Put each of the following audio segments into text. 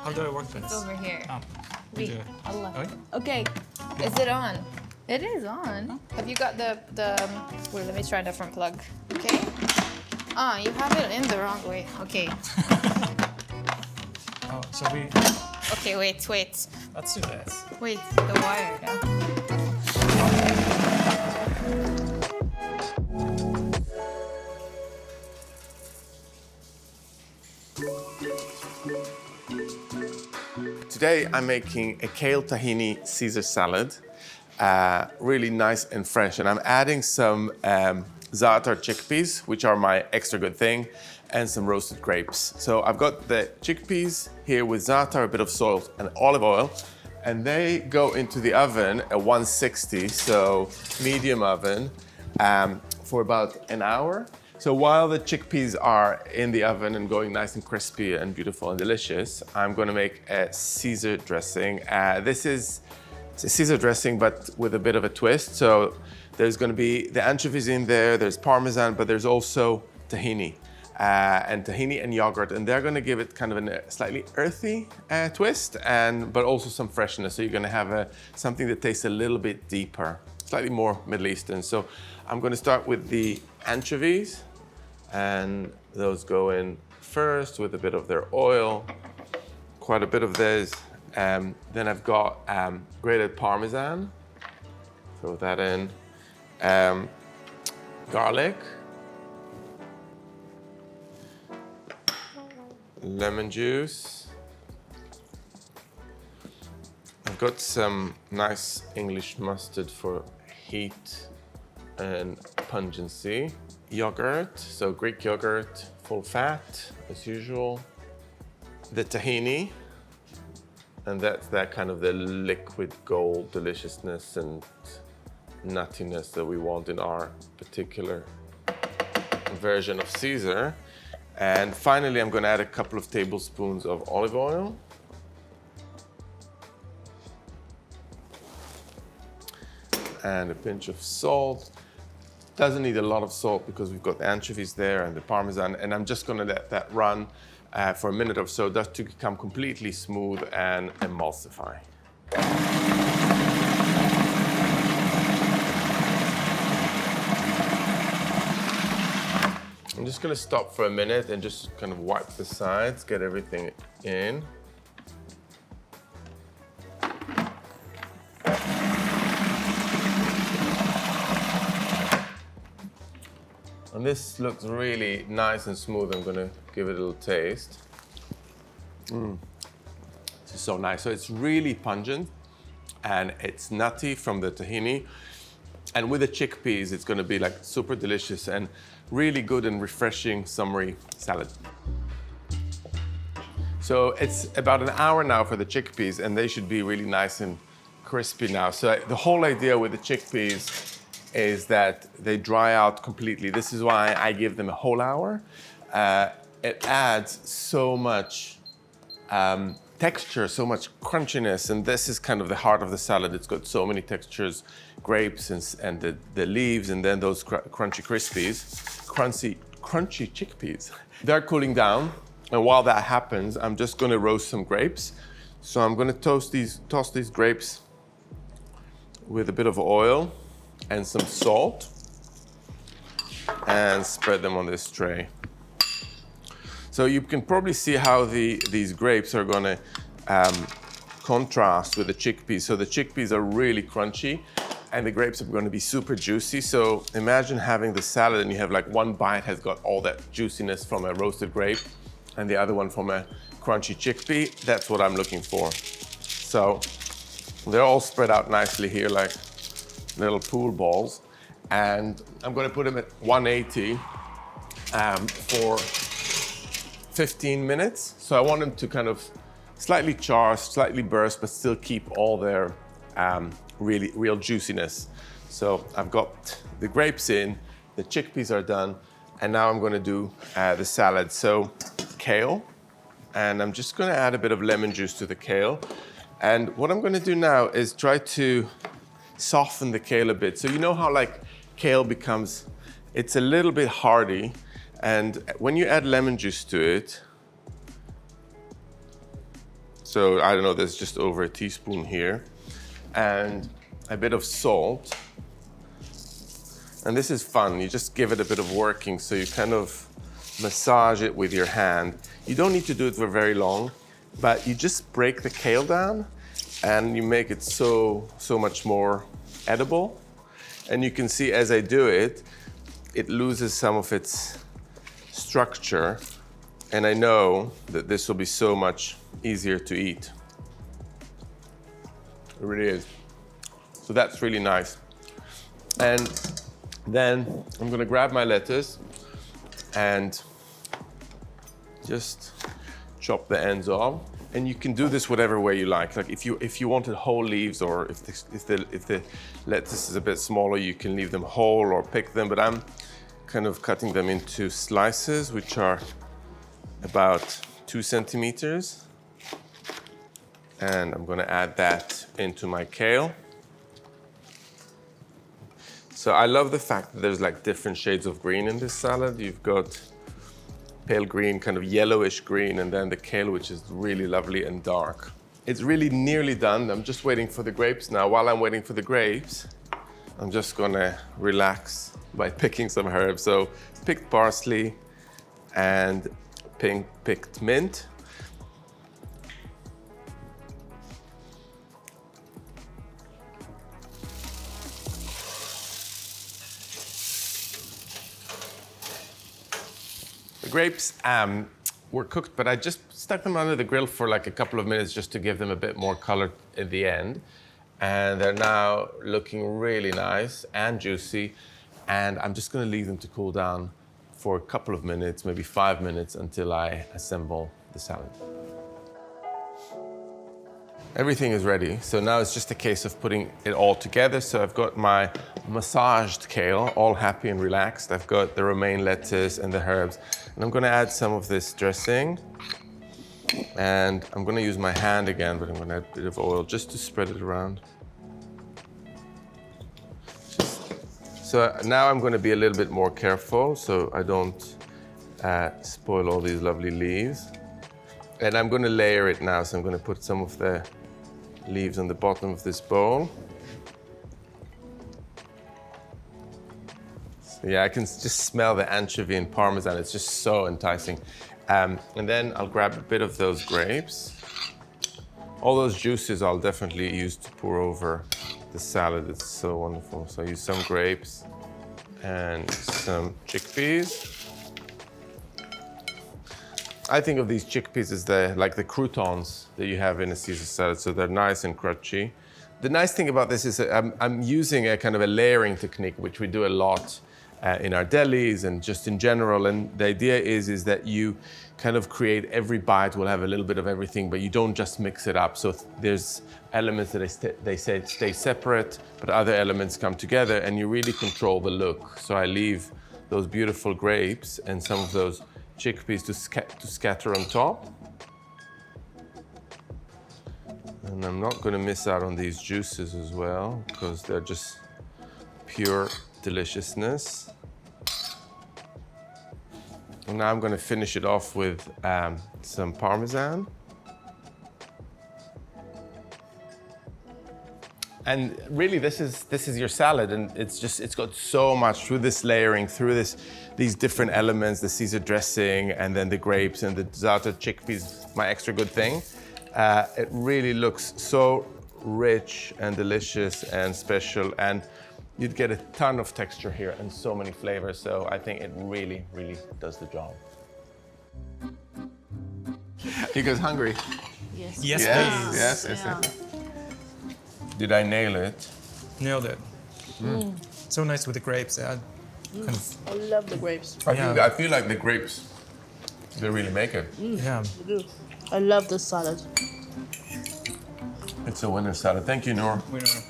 How do I work this? It's over here. We do it. Allah. Okay. Okay. Is it on? It is on. Have you got the wait, let me try a different plug. Okay. Ah, you have it in the wrong way. Okay. Oh, so we... Okay, wait. Let's do this. Wait, the wire now. Today I'm making a kale tahini Caesar salad, really nice and fresh. And I'm adding some za'atar chickpeas, which are my extra good thing, and some roasted grapes. So I've got the chickpeas here with za'atar, a bit of salt and olive oil, and they go into the oven at 160, so medium oven, for about an hour. So while the chickpeas are in the oven and going nice and crispy and beautiful and delicious, I'm gonna make a Caesar dressing. This is a Caesar dressing, but with a bit of a twist. So there's gonna be the anchovies in there, there's Parmesan, but there's also tahini. And yogurt, and they're gonna give it kind of a slightly earthy twist, but also some freshness. So you're gonna have something that tastes a little bit deeper, slightly more Middle Eastern. So I'm gonna start with the anchovies, and those go in first with a bit of their oil, quite a bit of this. Then I've got grated Parmesan, throw that in, garlic, lemon juice. I've got some nice English mustard for heat and pungency. Yogurt, so Greek yogurt, full fat as usual. The tahini, and that's that kind of the liquid gold deliciousness and nuttiness that we want in our particular version of Caesar. And finally, I'm going to add a couple of tablespoons of olive oil. And a pinch of salt. Doesn't need a lot of salt because we've got the anchovies there and the Parmesan. And I'm just going to let that run for a minute or so, just to become completely smooth and emulsify. I'm just gonna stop for a minute and just kind of wipe the sides, get everything in. And this looks really nice and smooth. I'm gonna give it a little taste. This is so nice. So it's really pungent and it's nutty from the tahini. And with the chickpeas, it's gonna be like super delicious and really good and refreshing summery salad. So it's about an hour now for the chickpeas, and they should be really nice and crispy now. So the whole idea with the chickpeas is that they dry out completely. This is why I give them a whole hour. It adds so much texture, so much crunchiness, and this is kind of the heart of the salad. It's got so many textures, grapes and the leaves, and then those crunchy chickpeas. They're cooling down, and while that happens, I'm just gonna roast some grapes. So I'm gonna toss these grapes with a bit of oil and some salt, and spread them on this tray. So you can probably see how these grapes are gonna contrast with the chickpeas. So the chickpeas are really crunchy, and the grapes are gonna be super juicy. So imagine having the salad and you have like one bite has got all that juiciness from a roasted grape, and the other one from a crunchy chickpea. That's what I'm looking for. So they're all spread out nicely here like little pool balls. And I'm gonna put them at 180 for 15 minutes. So I want them to kind of slightly char, slightly burst, but still keep all their real juiciness. So I've got the grapes in, the chickpeas are done, and now I'm gonna do the salad. So kale, and I'm just gonna add a bit of lemon juice to the kale. And what I'm gonna do now is try to soften the kale a bit. So you know how like kale becomes, it's a little bit hardy, and when you add lemon juice to it, So I don't know, there's just over a teaspoon here. And a bit of salt. And this is fun. You just give it a bit of working. So you kind of massage it with your hand. You don't need to do it for very long, but you just break the kale down and you make it so much more edible. And you can see as I do it, it loses some of its structure. And I know that this will be so much easier to eat. It really is. So that's really nice. And then I'm gonna grab my lettuce and just chop the ends off. And you can do this whatever way you like. Like if you wanted whole leaves, or if the lettuce is a bit smaller, you can leave them whole or pick them. But I'm kind of cutting them into slices, which are about 2 centimeters. And I'm gonna add that into my kale. So I love the fact that there's like different shades of green in this salad. You've got pale green, kind of yellowish green, and then the kale, which is really lovely and dark. It's really nearly done. I'm just waiting for the grapes now. While I'm waiting for the grapes, I'm just gonna relax by picking some herbs. So picked parsley and picked mint. The grapes were cooked, but I just stuck them under the grill for like a couple of minutes just to give them a bit more color at the end. And they're now looking really nice and juicy. And I'm just gonna leave them to cool down for a couple of minutes, maybe 5 minutes, until I assemble the salad. Everything is ready, so now it's just a case of putting it all together. So I've got my massaged kale, all happy and relaxed. I've got the romaine lettuce and the herbs. And I'm gonna add some of this dressing. And I'm gonna use my hand again, but I'm gonna add a bit of oil just to spread it around. So now I'm gonna be a little bit more careful so I don't spoil all these lovely leaves. And I'm gonna layer it now, so I'm gonna put some of the leaves on the bottom of this bowl. So yeah, I can just smell the anchovy and parmesan. It's just so enticing. And then I'll grab a bit of those grapes. All those juices I'll definitely use to pour over the salad. It's so wonderful. So I use some grapes and some chickpeas. I think of these chickpeas as like the croutons that you have in a Caesar salad, so they're nice and crunchy. The nice thing about this is that I'm using a kind of a layering technique, which we do a lot in our delis and just in general. And the idea is that you kind of create, every bite will have a little bit of everything, but you don't just mix it up. So there's elements that they say stay separate, but other elements come together, and you really control the look. So I leave those beautiful grapes and some of those chickpeas to scatter on top. And I'm not going to miss out on these juices as well, because they're just pure deliciousness. And now I'm going to finish it off with some parmesan. And really, this is your salad, and it's got so much through this layering, through these different elements, the Caesar dressing, and then the grapes and the za'atar chickpeas, my extra good thing. It really looks so rich and delicious and special, and you'd get a ton of texture here and so many flavors. So I think it really, really does the job. You guys hungry? Yes. Yes, please. Yes. Did I nail it? Nailed it. So nice with the grapes. Yeah. Kind of, I love the grapes. I feel like the grapes, they really make it. yeah. I do. I love this salad. It's a winner salad. Thank you, Noor. We know.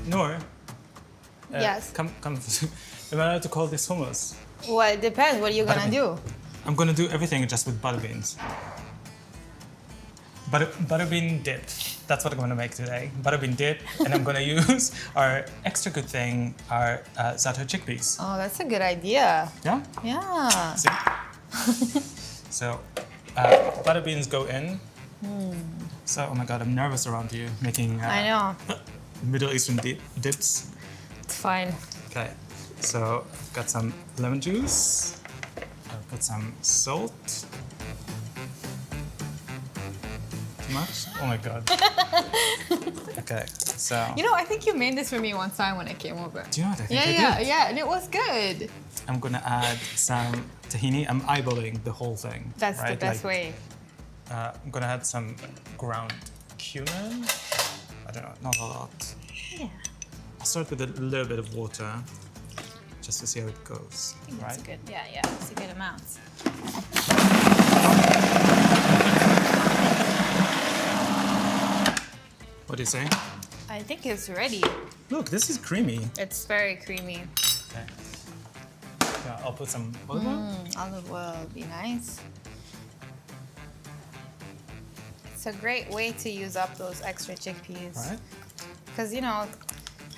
Noor. Yes. Come. Am I allowed to call this hummus? Well, it depends. What are you gonna do? I'm gonna do everything just with butter beans. butter bean dip. That's what I'm going to make today. Butter bean dip, and I'm going to use our extra good thing, our za'atar chickpeas. Oh, that's a good idea. Yeah. Yeah. See? So, butter beans go in. So, oh my God, I'm nervous around you making I know. Middle Eastern dips. It's fine. Okay, so I've got some lemon juice. I'll put some salt. Too much? Oh my God. Okay, so. You know, I think you made this for me one time when I came over. Do you know what I think I Yeah, did? yeah, and it was good. I'm gonna add some tahini. I'm eyeballing the whole thing. That's the right? best Like, way. I'm gonna add some ground cumin. I don't know, not a lot. Yeah. I'll start with a little bit of water, just to see how it goes. That's Right? good. Yeah, yeah. It's a good amount. What do you say? I think it's ready. Look, this is creamy. It's very creamy. Okay. Yeah, I'll put some olive oil. Olive oil would be nice. It's a great way to use up those extra chickpeas. Right? Because, you know,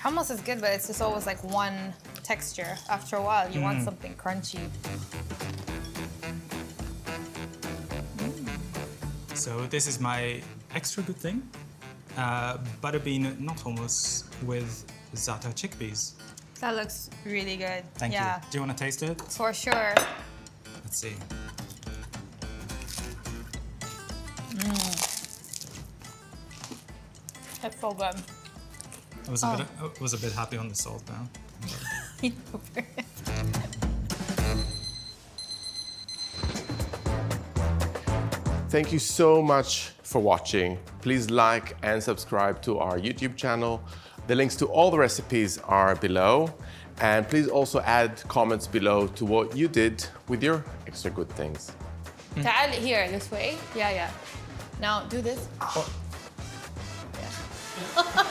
hummus is good, but it's just always like one texture. After a while, you want something crunchy. So this is my extra good thing. Butter bean, not hummus, with za'atar chickpeas. That looks really good. Thank yeah, you. Do you want to taste it? for sure. Let's see. It's so good. I was a bit happy on the salt now. Thank you so much for watching. Please like and subscribe to our YouTube channel. The links to all the recipes are below. And please also add comments below to what you did with your extra good things. تعال here, this way. Yeah, yeah. Now do this. Oh. Yeah.